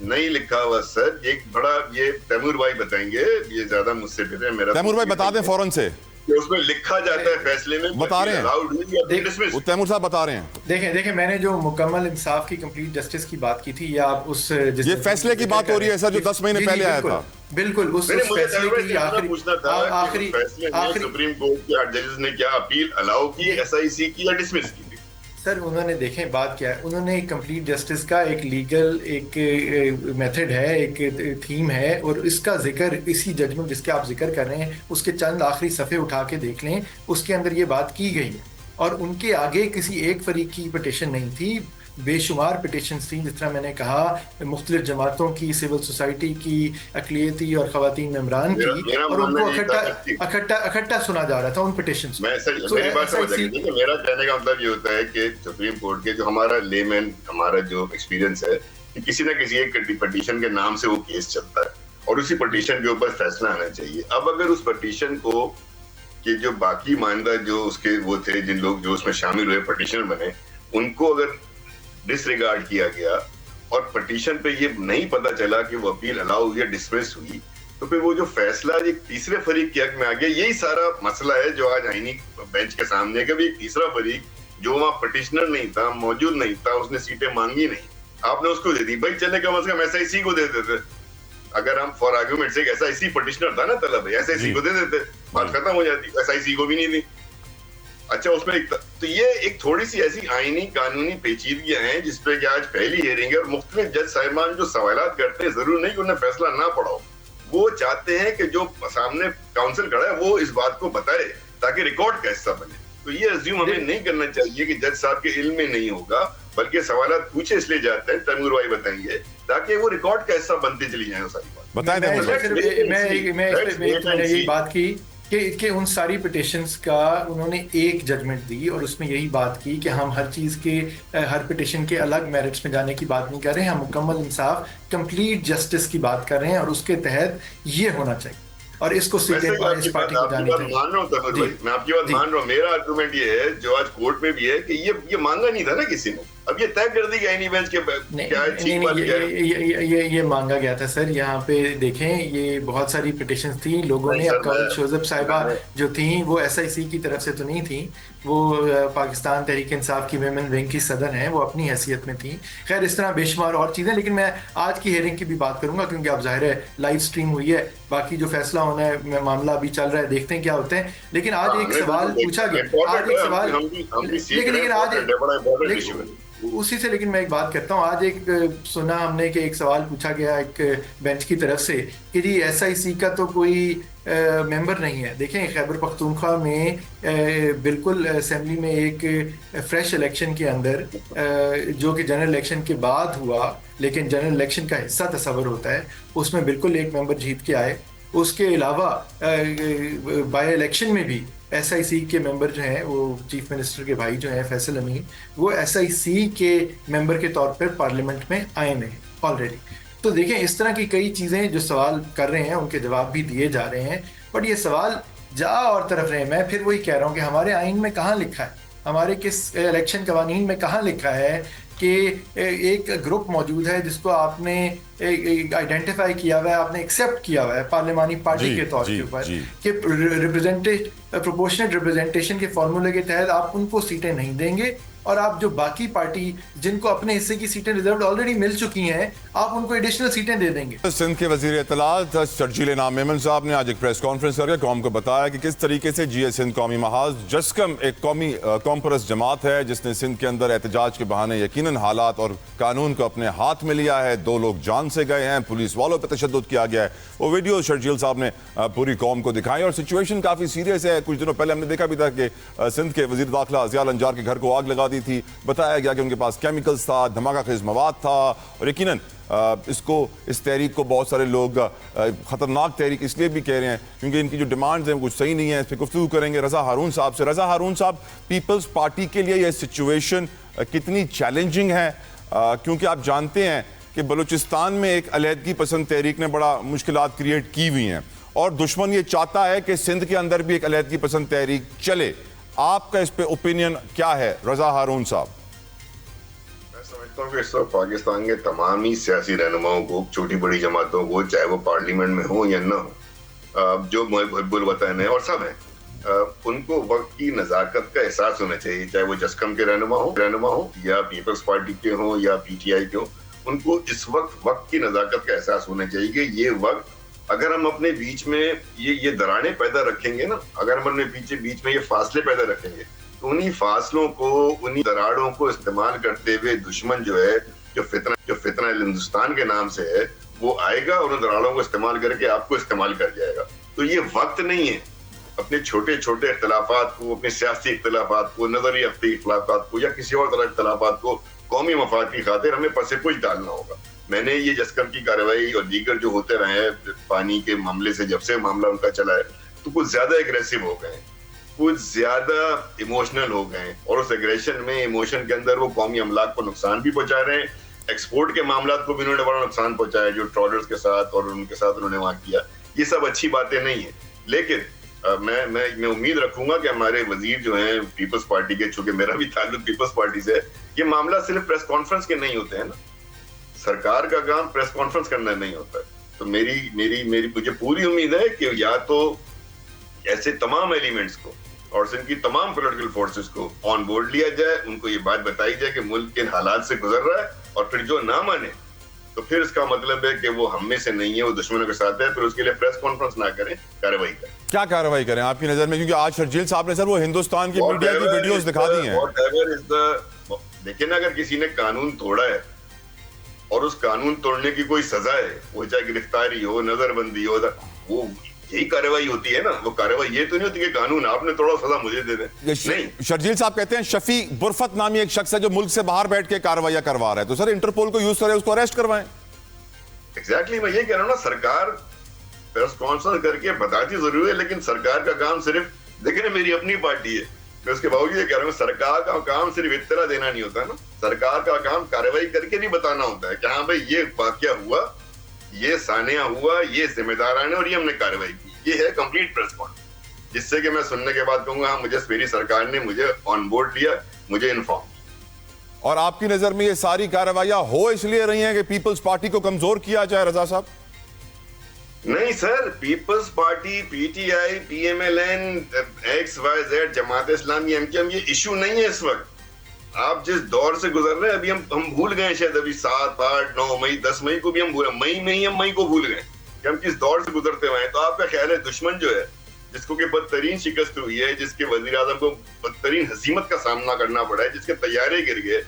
नहीं लिखा हुआ सर, एक बड़ा, ये तैमूर भाई बताएंगे, ये ज्यादा मुझसे बेहतर है मेरा। तैमूर भाई बता दें फौरन से, उसमें लिखा जाता है फैसले में, बता रहे हैं, तैमूर साहब बता रहे हैं। देखें मैंने जो मुकम्मल इंसाफ की, कंप्लीट जस्टिस की बात की थी, या आप उस ये फैसले की बात हो रही है सर जो 10 महीने पहले आया था। बिल्कुल, उस फैसले की आखिरी सुप्रीम कोर्ट के 8 जजेस ने क्या अपील अलाउ की, SIC की या डिसमिस की? सर उन्होंने, देखें बात क्या है, उन्होंने कंप्लीट जस्टिस का एक लीगल एक मेथड है, एक थीम है, और इसका जिक्र इसी जजमेंट जिसके आप जिक्र कर रहे हैं उसके चंद आखिरी सफ़े उठा के देख लें, उसके अंदर ये बात की गई है और उनके आगे किसी एक फरीक की पिटिशन नहीं थी, बेशुमार पिटिशन थी। जिस तरह मैंने कहा, मुख्तलिफ जमातों की, सिविल सोसाइटी की, अक़लियती और ख़वातीन मेम्बरान की, मेरा और मानना उनको ये था अखट्टा सुना जा रहा था उन पिटिशन को। मैं सर तो मेरी बात समझ ऐसा आएगी। मेरा कहने का मतलब ये होता है कि सुप्रीम कोर्ट के जो हमारा लेमैन, हमारा जो एक्सपीरियंस है कि किसी न किसी एक पिटिशन के नाम से वो केस चलता है और उसी पिटिशन के ऊपर फैसला आना चाहिए। अब अगर उस पिटिशन को कि जो बाकी मानदा जो उसके वो थे, जिन लोग जो उसमें शामिल हुए पिटिशनर बने, उनको अगर डिसरिगार्ड किया गया और पिटिशन पे ये नहीं पता चला कि वो अपील अलाउ हुई या डिसमिस हुई, तो फिर वो जो फैसला एक तीसरे फरीक के हक में आ गया। यही सारा मसला है जो आज आईनी बेंच के सामने है। कभी एक तीसरा फरीक जो वहां पिटिशनर नहीं था, मौजूद नहीं था, उसने सीटें मांगी नहीं, आपने उसको दे दी। भाई चले कम से कम SIC को दे देते। अगर हम फॉर आर्ग्यूमेंट से SIC पिटिशनर था ना तलब, SIC को दे देते, बात खत्म हो जाती। SIC को भी नहीं दी। अच्छा, उसमें तो ये एक थोड़ी सी ऐसी आईनी कानूनी पेचीदगियां हैं जिसपे कि आज पहली हियरिंग है और मुख्तलिफ जज साहिबान जो सवालात करते हैं, जरूर नहीं कि उन्हें फैसला ना पढ़ाओ, वो चाहते हैं कि जो सामने काउंसिल खड़ा है वो इस बात को बताए ताकि रिकॉर्ड का हिस्सा बने। तो ये अज्यूम हमें नहीं करना चाहिए कि जज साहब के इल्म में नहीं होगा, बल्कि सवालात पूछे इसलिए जाते हैं, तैमूर भाई बताएंगे, ताकि वो रिकॉर्ड का हिस्सा बनती चली जाए। सारी बात मैंने यही बात की कि उन सारी पिटिशंस का उन्होंने एक जजमेंट दी और उसमें यही बात की कि हम हर चीज़ के, हर पिटिशन के अलग मेरिट्स में जाने की बात नहीं कर रहे हैं, हम मुकम्मल इंसाफ, कंप्लीट जस्टिस की बात कर रहे हैं और उसके तहत ये होना चाहिए और इसको सीटें इस पार्टी को जानी चाहिए। मान रहा हूँ तैमूर भाई, मैं आपकी बात मान रहा हूँ। मेरा आर्गुमेंट ये है जो आज कोर्ट में भी है कि ये मांगा नहीं था ना किसी ने, अब ये तय कर दी गई नहीं बेंच के ये मांगा गया था सर। यहाँ पे देखें, ये बहुत सारी पिटिशंस थी, लोगों ने, अकाउल शोजब साहिबा जो थी वो SIC की तरफ से तो नहीं थी, वो पाकिस्तान तहरीक इंसाफ की वेमेन विंग की सदर हैं, वो अपनी हैसियत में थी। खैर, इस तरह बेशुमार और चीज़ें, लेकिन मैं आज की हेयरिंग की भी बात करूंगा क्योंकि अब जाहिर है लाइव स्ट्रीम हुई है, बाकी जो फैसला होना है, मामला अभी चल रहा है, देखते हैं क्या होते हैं। लेकिन आज एक सवाल पूछा गया, आज एक सवाल, लेकिन आज उसी से, लेकिन मैं एक बात करता हूँ। आज एक सुना हमने कि एक सवाल पूछा गया एक बेंच की तरफ से कि जी SIC का तो कोई मेंबर नहीं है। देखें, खैबर पख्तूनख्वा में बिल्कुल असेंबली में एक फ्रेश इलेक्शन के अंदर, जो कि जनरल इलेक्शन के बाद हुआ लेकिन जनरल इलेक्शन का हिस्सा तस्वर होता है, उसमें बिल्कुल एक मेंबर जीत के आए। उसके अलावा बाय इलेक्शन में भी SIC के मेंबर जो हैं, वो चीफ मिनिस्टर के भाई जो हैं फैसल अमीन, वो SIC के मेंबर के तौर पर पार्लियामेंट में आए हैं ऑलरेडी। तो देखें, इस तरह की कई चीज़ें जो सवाल कर रहे हैं उनके जवाब भी दिए जा रहे हैं, बट ये सवाल जा और तरफ रहे। मैं फिर वही कह रहा हूँ कि हमारे आइन में कहाँ लिखा है, हमारे किस इलेक्शन कवानीन में कहाँ लिखा है कि एक ग्रुप मौजूद है जिसको आपने आइडेंटिफाई किया हुआ है, आपने एक्सेप्ट किया हुआ है पार्लियामानी पार्टी के तौर के ऊपर कि प्रोपोर्शनल रिप्रेजेंटेशन के फॉर्मूले के तहत आप उनको सीटें नहीं देंगे और आप जो बाकी पार्टी जिनको अपने हिस्से की सीटें रिजर्व ऑलरेडी मिल चुकी हैं, आप उनको एडिशनल सीटें दे देंगे। सिंध के वजीर इत्तलात शर्जील इनाम मेमन साहब ने आज एक प्रेस कॉन्फ्रेंस करके कौम को बताया कि किस तरीके से GS सिंध कौमी महाज जस्कम एक कौमी कॉम्परस जमात है जिसने सिंध के अंदर एहतजाज के बहाने यकीनन हालात और कानून को अपने हाथ में लिया है। 2 लोग जान से गए हैं, पुलिस वालों पर तशद्दुद किया गया है। वो वीडियो शर्जील साहब ने पूरी कौम को दिखाई और सिचुएशन काफ़ी सीरियस है। कुछ दिनों पहले हमने देखा भी था कि सिंध के वजीर दाखिला ज़िया अंजार के घर को आग लगा दी थी। बताया गया कि उनके पास केमिकल्स था, धमाका खेज मवाद था और यकीनन इस तहरीक को बहुत सारे लोग ख़तरनाक तहरीक इसलिए भी कह रहे हैं क्योंकि इनकी जो डिमांड्स हैं कुछ सही नहीं है। इस पर गुफ्तगू करेंगे रज़ा हारून साहब से। रज़ा हारून साहब, पीपल्स पार्टी के लिए यह सिचुएशन कितनी चैलेंजिंग है, क्योंकि आप जानते हैं कि बलूचिस्तान में एक अलहदगी पसंद तहरीक ने बड़ा मुश्किलात क्रिएट की हुई हैं और दुश्मन ये चाहता है कि सिंध के अंदर भी एक अलहदगी पसंद तहरीक चले। आपका इस पे ओपिनियन क्या है रज़ा हारून साहब? मैं समझता हूँ कि इस वक्त पाकिस्तान के तमाम ही सियासी रहनुमाओं को, छोटी बड़ी जमातों को, चाहे वो पार्लियामेंट में हो या ना हो, जो मुहब्बुल वतन है और सब है, उनको वक्त की नज़ाकत का एहसास होना चाहिए। चाहे वो जस्कम के रहनुमा हो या पीपल्स पार्टी के हो या PTI के हो, उनको इस वक्त की नज़ाकत का एहसास होना चाहिए कि ये वक्त, अगर हम अपने बीच में ये दरारें पैदा रखेंगे ना, अगर हम अपने बीच में ये फासले पैदा रखेंगे, तो उन्हीं फासलों को, उन्हीं दरारों को इस्तेमाल करते हुए दुश्मन जो है, जो फितना हिंदुस्तान के नाम से है, वो आएगा और उन दरारों को इस्तेमाल करके आपको इस्तेमाल कर जाएगा। तो ये वक्त नहीं है अपने छोटे छोटे इख्तलाफात को, अपने सियासी इख्तलाफात को, नजरी इख्तलाफात को या किसी और तरह इख्तलाफात को कौमी मफाद की खातिर हमें पसे कुछ डालना होगा। मैंने ये जस्कम की कार्रवाई और दीगर जो होते रहे हैं पानी के मामले से, जब से मामला उनका चला है, तो कुछ ज्यादा एग्रेसिव हो गए, कुछ ज्यादा इमोशनल हो गए, और उस एग्रेशन में, इमोशन के अंदर वो कौमी अमलाक को नुकसान भी पहुंचा रहे हैं। एक्सपोर्ट के मामला को भी उन्होंने बड़ा नुकसान पहुंचाया, जो ट्रॉलर्स के साथ और उनके साथ उन्होंने वहां किया। ये सब अच्छी बातें नहीं है, लेकिन मैं उम्मीद रखूंगा कि हमारे वजीर जो हैं पीपल्स पार्टी के, चूंकि मेरा भी ताल्लुक पीपल्स पार्टी से है, ये मामला सिर्फ प्रेस कॉन्फ्रेंस के नहीं होते हैं ना, सरकार का काम प्रेस कॉन्फ्रेंस करना नहीं होता है। तो मेरी मुझे पूरी उम्मीद है कि या तो ऐसे तमाम एलिमेंट्स को और इनकी तमाम पॉलिटिकल फोर्सेस को ऑन बोर्ड लिया जाए, उनको ये बात बताई जाए कि मुल्क के हालात से गुजर रहा है, और फिर जो ना माने तो फिर इसका मतलब है कि वो हम में से नहीं है, वो दुश्मनों के साथ है, फिर उसके लिए प्रेस कॉन्फ्रेंस ना करें, कार्रवाई करें। क्या कार्रवाई करें आपकी नजर में? क्योंकि आज शर्जील साहब ने सर वो हिंदुस्तान की मीडिया की वीडियोस दिखा दी हैं। लेकिन अगर किसी ने कानून तोड़ा है और उस कानून तोड़ने की कोई सजा है, वो चाहे गिरफ्तारी हो, नजरबंदी हो, वो यही कार्रवाई होती है ना। वो कार्रवाई ये तो नहीं होती कि कानून आपने तोड़ा, सजा मुझे दे दे। नहीं, शर्जील साहब कहते हैं शफी बुरफत नामी एक शख्स है जो मुल्क से बाहर बैठ के कार्रवाई करवा रहा है, तो सर इंटरपोल को यूज करें, उसको अरेस्ट करवाएं। एग्जैक्टली मैं ये कह रहा हूँ ना, सरकार प्रेस कॉन्फ्रेंस करके बताती जरूर है, लेकिन सरकार का काम सिर्फ, देखिए मेरी अपनी पार्टी है, मैं उसके बावजूद ये कह रहा हूँ, सरकार का काम सिर्फ इत्तला देना नहीं होता ना, सरकार का काम कार्रवाई करके भी बताना होता है कि हाँ भाई ये वाकया हुआ, ये सानिया हुआ, ये जिम्मेदारान है और ये हमने कार्रवाई की। ये है कंप्लीट प्रेस कॉन्फ्रेंस, जिससे कि मैं सुनने के बाद कहूंगा हाँ मुझे मेरी सरकार ने मुझे ऑन बोर्ड लिया, मुझे इन्फॉर्म। और आपकी नजर में ये सारी कार्रवाइयां हो इसलिए रही हैं कि पीपल्स पार्टी को कमजोर किया जाए? रजा साहब नहीं sir, Peoples Party, PTI, PMLN, XYZ, Jamaat Islami, MKM, ये इशू नहीं है इस वक्त। आप जिस दौर से गुजर रहे हैं, अभी हम भूल गए शायद, अभी 7, 8, 9 मई, 10 मई को भी हम भूल, मई में ही हम मई को भूल गए कि हम किस दौर से गुजरते हुए हैं। तो आपका ख्याल है दुश्मन जो है, जिसको कि बदतरीन शिकस्त हुई है, जिसके वजीर आजम को बदतरीन हसीमत का सामना करना पड़ा है, जिसके तैयारे गिर गए,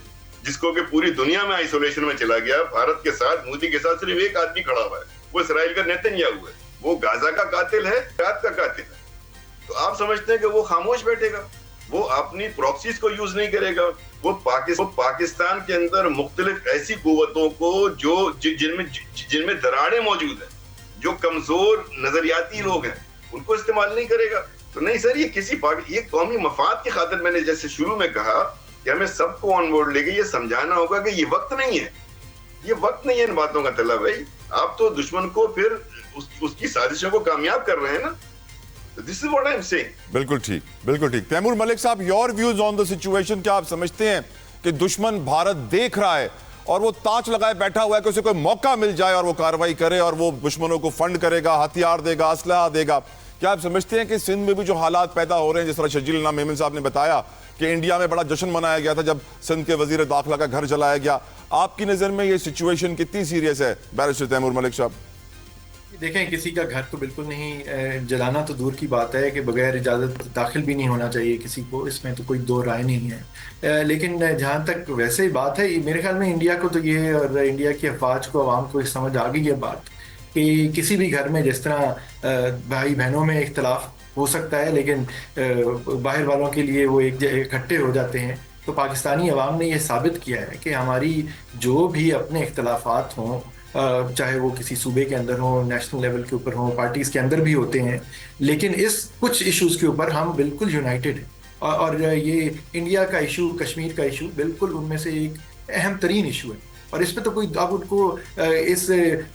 जिसको कि पूरी दुनिया में आइसोलेशन में चला गया, भारत के साथ, मोदी के साथ सिर्फ एक आदमी खड़ा हुआ है, वो इसराइल का नेतन्याहू है। वो गाजा का कातिल है, रात का कातिल है। तो आप समझते हैं कि वो खामोश बैठेगा, वो अपनी प्रॉक्सीज को यूज नहीं करेगा, वो पाकिस्तान के अंदर मुख्तलिफ ऐसी कुव्वतों को जो जिनमें दरारें मौजूद हैं, जो कमजोर नजरियाती लोग हैं, उनको इस्तेमाल नहीं करेगा। तो नहीं सर, ये कौमी मफाद की खातिर, मैंने जैसे शुरू में कहा कि हमें सबको ऑन बोर्ड लेके ये समझाना होगा कि ये वक्त नहीं है, ये वक्त नहीं है इन बातों का। तला भाई, आप तो दुश्मन को फिर उसकी साजिशों को कामयाब कर रहे हैं ना। This is what I am saying. बिल्कुल ठीक, बिल्कुल ठीक। तैमूर मलिक साहब, your views on the situation. क्या आप समझते हैं कि दुश्मन भारत देख रहा है और वो ताज लगाए बैठा हुआ है कि उसे कोई मौका मिल जाए और वो कार्रवाई करे और वो दुश्मनों को फंड करेगा, हथियार देगा, असलहा देगा? क्या आप समझते हैं कि सिंध में भी जो हालात पैदा हो रहे हैं, जिस तरह शर्जील इनाम मेमन साहब ने बताया कि इंडिया में बड़ा जश्न मनाया गया था जब सिंध के वजीर दाखिला का घर जलाया गया, आपकी नजर में ये सिचुएशन कितनी सीरियस है बैरिस्टर तैमूर मलिक साहब? देखें, किसी का घर तो बिल्कुल नहीं जलाना तो दूर की बात है कि बगैर इजाज़त दाखिल भी नहीं होना चाहिए किसी को, इसमें तो कोई दो राय नहीं है। लेकिन जहाँ तक वैसे ही बात है, मेरे ख्याल में इंडिया को तो ये, और इंडिया की अफवाज को, आवाम को समझ आ गई है बात कि किसी भी घर में जिस तरह भाई बहनों में इख्तलाफ हो सकता है, लेकिन बाहर वालों के लिए वो एक इकट्ठे हो जाते हैं। तो पाकिस्तानी अवाम ने यह साबित किया है कि हमारी जो भी अपने इख्तलाफात हों, चाहे वो किसी सूबे के अंदर हो, नेशनल लेवल के ऊपर हो, पार्टीज़ के अंदर भी होते हैं, लेकिन इस कुछ इश्यूज़ के ऊपर हम बिल्कुल यूनाइटेड हैं। और ये इंडिया का इशू, कश्मीर का इशू बिल्कुल उनमें से एक अहम तरीन इशू है। और इस पर तो कोई, अब उनको इस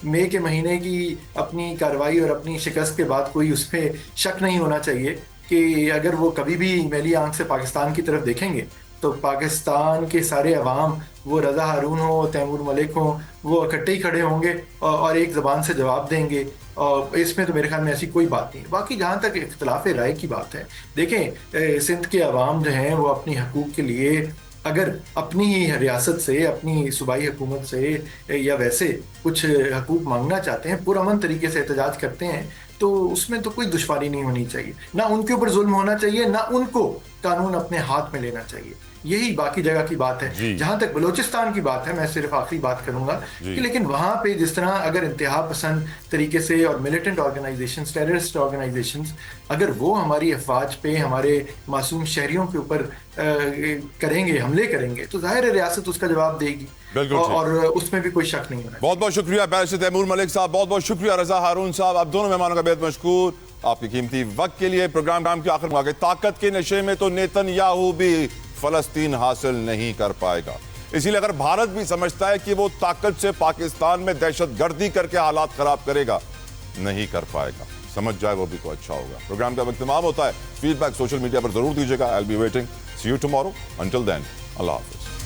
मई के महीने की अपनी कार्रवाई और अपनी शिकस्त के बाद कोई उस पर शक नहीं होना चाहिए कि अगर वो कभी भी मैली आंख से पाकिस्तान की तरफ देखेंगे तो पाकिस्तान के सारे अवाम, वो रज़ा हारून हो, तैमूर मलिक हो, वो इकट्ठे ही खड़े होंगे और एक ज़बान से जवाब देंगे। और इसमें तो मेरे ख्याल में ऐसी कोई बात नहीं। बाकी जहाँ तक इख्तलाफ राय की बात है, देखें सिंध के अवाम जो हैं वो अपनी हकूक़ के लिए अगर अपनी ही रियासत से, अपनी सूबाई हुकूमत से या वैसे कुछ हकूक़ मांगना चाहते हैं, पुरअमन तरीके से एहतजाज करते हैं, तो उसमें तो कोई दुश्वारी नहीं होनी चाहिए। ना उनके ऊपर जुल्म होना चाहिए, ना उनको कानून अपने हाथ में लेना चाहिए। यही बाकी जगह की बात है। जहां तक बलूचिस्तान की बात है, मैं सिर्फ आखिरी बात करूंगा कि लेकिन वहां पे जिस तरह अगर इंतहा पसंद तरीके से और मिलिटेंट ऑर्गेनाइजेशन, टेररिस्ट ऑर्गेनाइजेशन, अगर वो हमारी अफवाज पे, हमारे मासूम शहरियों के ऊपर करेंगे, हमले करेंगे, तो जाहिर है रियासत उसका जवाब देगी और उसमें भी कोई शक नहीं होना। बहुत बहुत शुक्रिया बैरिस्टर तैमूर मलिक साहब, बहुत बहुत शुक्रिया रजा हारून साहब, आप दोनों मेहमानों का बेहद मशकूर आपके कीमती वक्त के लिए। प्रोग्राम के आखिर में आगे, ताकत के नशे में तो नेतन्याहू भी फलस्तीन हासिल नहीं कर पाएगा, इसीलिए अगर भारत भी समझता है कि वो ताकत से पाकिस्तान में दहशतगर्दी करके हालात खराब करेगा, नहीं कर पाएगा, समझ जाए वो भी तो अच्छा होगा। प्रोग्राम का वक्त तमाम होता है, फीडबैक सोशल मीडिया पर जरूर दीजिएगा। I will be waiting, see you tomorrow, until then, Allah Hafiz.